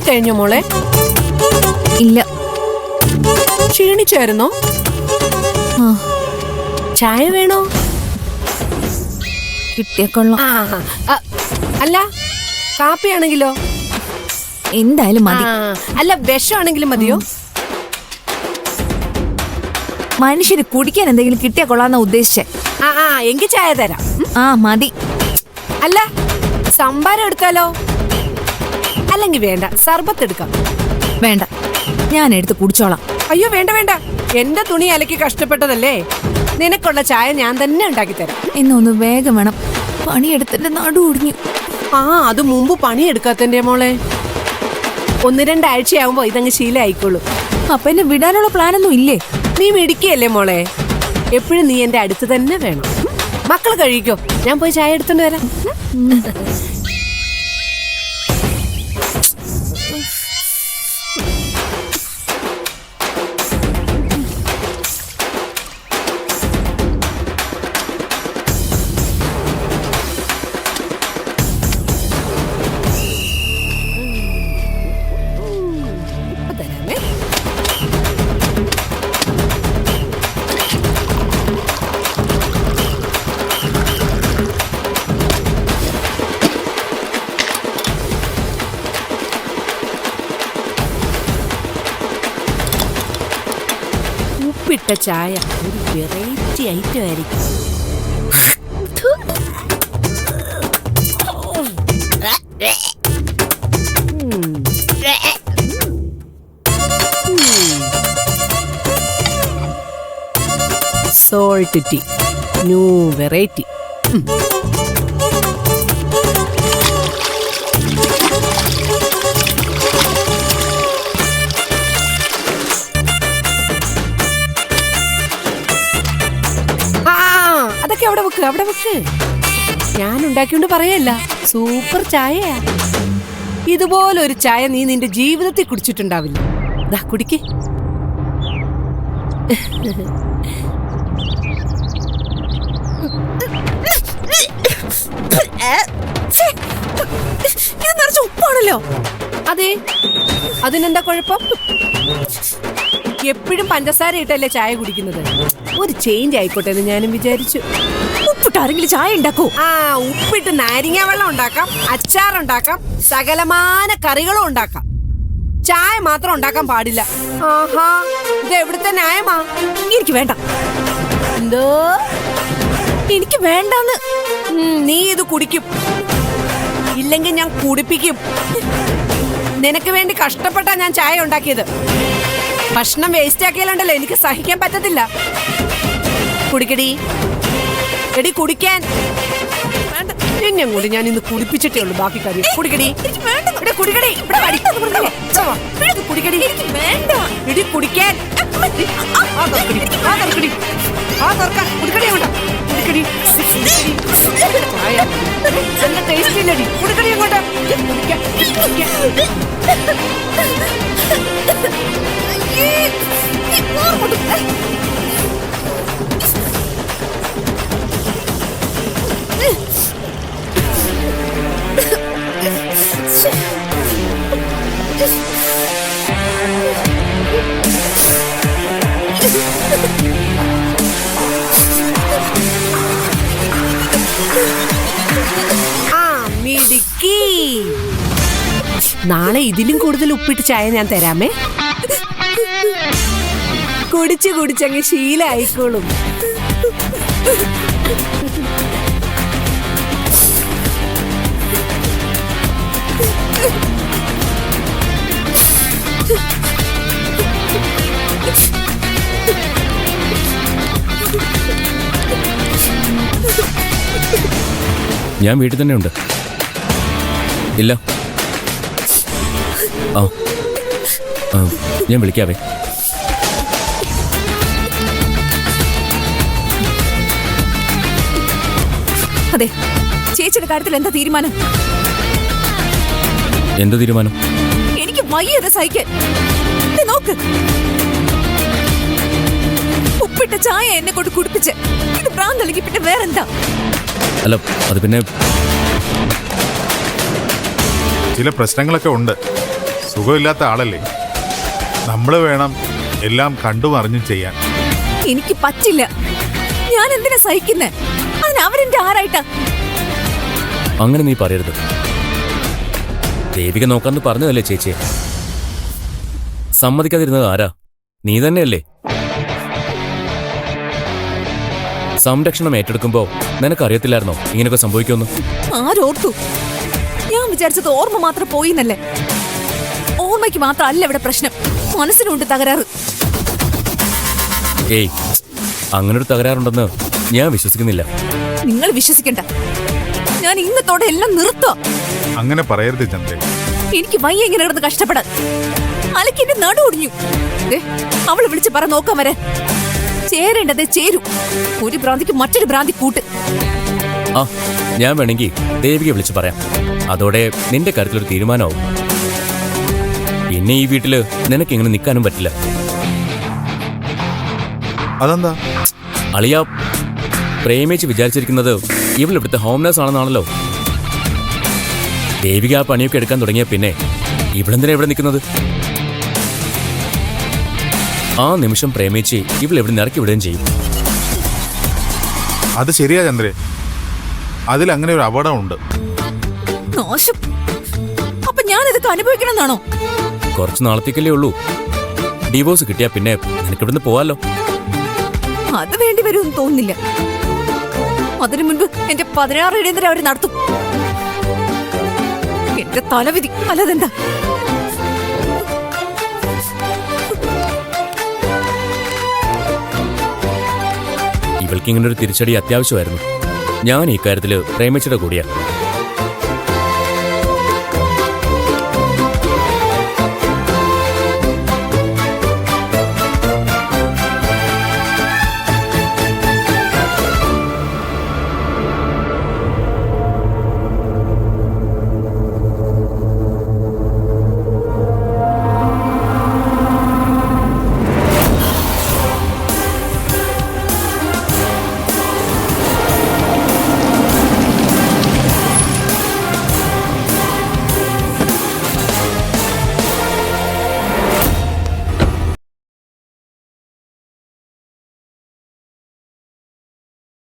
കഴിഞ്ഞോ മോളെ? ഇല്ല. ക്ഷീണിച്ചായിരുന്നോ? ചായ വേണോ? കിട്ടിയ കൊള്ളാം. അല്ല കാപ്പിയാണെങ്കിലോ? എന്തായാലും മതി. അല്ല വിഷമാണെങ്കിലും മതിയോ? മനുഷ്യന് കുടിക്കാൻ എന്തെങ്കിലും കിട്ടിയ കൊള്ളാന്ന ഉദ്ദേശിച്ചേ. എങ്കിൽ ചായ തരാം. മതി. അല്ല സംഭാരം എടുത്താലോ? അല്ലെങ്കിൽ വേണ്ട, സർബത്ത് എടുക്കാം. വേണ്ട, ഞാൻ എടുത്ത് കുടിച്ചോളാം. അയ്യോ വേണ്ട വേണ്ട, എന്റെ തുണി അലക്കി കഷ്ടപ്പെട്ടതല്ലേ, നിനക്കുള്ള ചായ ഞാൻ തന്നെ ഉണ്ടാക്കി തരാം. എന്നൊന്ന് വേഗം വേണം, പണിയെടുത്തിന്റെ നടു ഒടിഞ്ഞു. അത് മുമ്പ് പണിയെടുക്കാത്തന്റെ മോളെ. 1-2 ആഴ്ചയാവുമ്പോ ഇതങ്ങ് ശീലമായിക്കോളൂ. അപ്പൊ എന്നെ വിടാനുള്ള പ്ലാനൊന്നും ഇല്ലേ? നീ മിടിക്കല്ലേ മോളെ, എപ്പോഴും നീ എന്റെ അടുത്ത് തന്നെ വേണം. മക്കള് കഴിക്കോ, ഞാൻ പോയി ചായ എടുത്തോണ്ട് വരാം. ഉപ്പിട്ട ചായ ഒരു വെറൈറ്റി ഐറ്റം ആയിരിക്കും. Salt tea, new variety. അതൊക്കെ അവിടെ വെക്ക്, അവിടെ വെക്ക്. ഞാൻ ഉണ്ടാക്കിയോണ്ട് പറയല്ല, സൂപ്പർ ചായയാ. ഇതുപോലൊരു ചായ നീ നിന്റെ ജീവിതത്തിൽ കുടിച്ചിട്ടുണ്ടാവില്ല. ദാ കുടിക്ക്. ഇത് നിറച്ച് ഉപ്പാണല്ലോ. അതെ, അതിനെന്താ കുഴപ്പം? എപ്പോഴും പഞ്ചസാര ഇട്ടല്ലേ ചായ കുടിക്കുന്നത്, ഒരു ചേഞ്ച് ആയിക്കോട്ടെ എന്ന് ഞാനും വിചാരിച്ചു. ഉപ്പിട്ട് ആരെങ്കിലും ചായ ഉണ്ടാക്കോ? ഉപ്പിട്ട് നാരങ്ങ വെള്ളം ഉണ്ടാക്കാം, അച്ചാറുണ്ടാക്കാം, സകലമാന കറികളും ഉണ്ടാക്കാം. ചായ മാത്രം ഉണ്ടാക്കാൻ പാടില്ല. ഇത് എവിടുത്തെ ന്യായമാ? എനിക്ക് വേണ്ട. എന്തോ? എനിക്ക് വേണ്ടാന്ന്. നീ ഇത് കുടിക്കും, ഇല്ലെങ്കിൽ ഞാൻ കുടിപ്പിക്കും. നിനക്ക് വേണ്ടി കഷ്ടപ്പെട്ടാ ഞാൻ ചായ ഉണ്ടാക്കിയത്. ഭക്ഷണം വേസ്റ്റ് ആക്കിയാലുണ്ടല്ലോ എനിക്ക് സഹിക്കാൻ പറ്റത്തില്ല. കുടിക്കടി, എടി കുടിക്കാൻ. എന്നെ കൂടി ഞാൻ ഇന്ന് കുടിപ്പിച്ചിട്ടേ ഉള്ളൂ ബാക്കി കാര്യം. കുടിക്കടി, കുടിക്കടി, കുടിക്കടി, എടി കുടിക്കാൻ. നല്ല ടേസ്റ്റ് ഇല്ലടി, കുടിക്കടി അങ്ങോട്ട്. മിടുക്കി. നാളെ ഇതിലും കൂടുതൽ ഉപ്പിട്ട് ചായ ഞാൻ തരാമേ. കുടിച്ച് കുടിച്ചങ്ങ് ശീലമായിക്കോളും. ഞാൻ വീട്ടിൽ തന്നെ ഉണ്ട്. ഇല്ല, ഞാൻ വിളിക്കാവേ. അതെ, ചേച്ചിയുടെ കാര്യത്തിൽ എന്താ തീരുമാനം? എന്ത് തീരുമാനം? എനിക്ക് വയ്യത് സഹിക്കാൻ. നോക്ക്, ഉപ്പിട്ട ചായ എന്നെ കൊണ്ട് കുടിപ്പിച്ച് ഇത് പ്രാന്തല്ലെങ്കിൽ പിന്നെ വേറെന്താ? അല്ല, അത് പിന്നെ ചില പ്രശ്നങ്ങളൊക്കെ ഉണ്ട്. സുഖമില്ലാത്ത ആളല്ലേ. നമ്മൾ വേണം എല്ലാം കണ്ടും അറിഞ്ഞും ചെയ്യാൻ. എനിക്ക് പറ്റില്ല. ഞാൻ എന്തിനാ സഹിക്കുന്നേ? അതിന് അവരെന്റെ ആരായിട്ടാ? അങ്ങനെ നീ പറയരുത്. ദേവിക നോക്കാന്ന് പറഞ്ഞതല്ലേ ചേച്ചിയെ. സമ്മതിക്കാതിരുന്നത് ആരാ? നീ തന്നെയല്ലേ? സംരക്ഷണം ഏറ്റെടുക്കുമ്പോ നിനക്കറിയത്തില്ലായിരുന്നോ ഇങ്ങനെയൊക്കെ സംഭവിക്കുമെന്ന്? ആരോർത്തു? ഞാൻ വിചാരിച്ചത് ഓർമ്മ മാത്രം പോയിന്നല്ലേ. ഓർമ്മയ്ക്ക് മാത്രമല്ല ഇവിടെ പ്രശ്നം, മനസ്സിനുണ്ട് തകരാറ്. ഏയ്, അങ്ങനൊരു തകരാറുണ്ടെന്ന് ഞാൻ വിശ്വസിക്കുന്നില്ല. നിങ്ങൾ വിശ്വസിക്കണ്ട. ഞാൻ ഇന്നത്തോടെ എല്ലാം നിർത്തോ. അങ്ങനെ പറയരുത് ചന്ദ്രേ. എനിക്ക് വയ്യ ഇങ്ങനെ കിടന്ന് കഷ്ടപ്പെടാൻ. അലക്കിന്റെ നടു ഒടിഞ്ഞു. അവള് വിളിച്ച് പറ നോക്കാൻ വരെ. ചേരേണ്ടതേ ചേരൂ. ഒരു ഭ്രാന്തിക്ക് മറ്റൊരു ഭ്രാന്തി കൂട്ട്. ആ, ഞാൻ വേണമെങ്കിൽ ദേവികയെ വിളിച്ച് പറയാം. അതോടെ നിന്റെ കാര്യത്തിലൊരു തീരുമാനമാവും. പിന്നെ ഈ വീട്ടില് നിനക്ക് ഇങ്ങനെ നിൽക്കാനും പറ്റില്ല. അതെന്താ? അളിയ, പ്രേമിച്ച് വിചാരിച്ചിരിക്കുന്നത് ഇവൾ ഇവിടുത്തെ ഹോം നേഴ്സ് ആണെന്നാണല്ലോ. ദേവിക ആ പണിയൊക്കെ എടുക്കാൻ തുടങ്ങിയ പിന്നെ ഇവളെന്തിനാ ഇവിടെ നിൽക്കുന്നത്? ആ നിമിഷം പ്രേമിച്ച് ഇവൾ ഇവിടെ നിന്ന് ഇറക്കി വിടുകയും ചെയ്യും. അത് ശരിയാ ചന്ദ്രേ, അതിൽ അങ്ങനെ ഒരു അപകടമുണ്ട്. നാശം. അപ്പൊ ഞാൻ ഇതൊക്കെ അനുഭവിക്കണമെന്നാണോ? കുറച്ച് നാളത്തേക്കല്ലേ ഉള്ളൂ. ഡിവോഴ്സ് കിട്ടിയാ പിന്നെ നിനക്ക് ഇവിടുന്ന് പോവാലോ. അത് വേണ്ടി വരുമെന്ന് തോന്നുന്നില്ല. അതിനു മുൻപ് എന്റെ 16 ഇടയന്തരം അവര് നടത്തും. എന്റെ തലവിധി അല്ലതെന്താ? ഇവൾക്ക് ഇങ്ങനൊരു തിരിച്ചടി അത്യാവശ്യമായിരുന്നു. ഞാൻ ഈ കാര്യത്തില് പ്രേമിച്ചിയുടെ കൂടിയാ.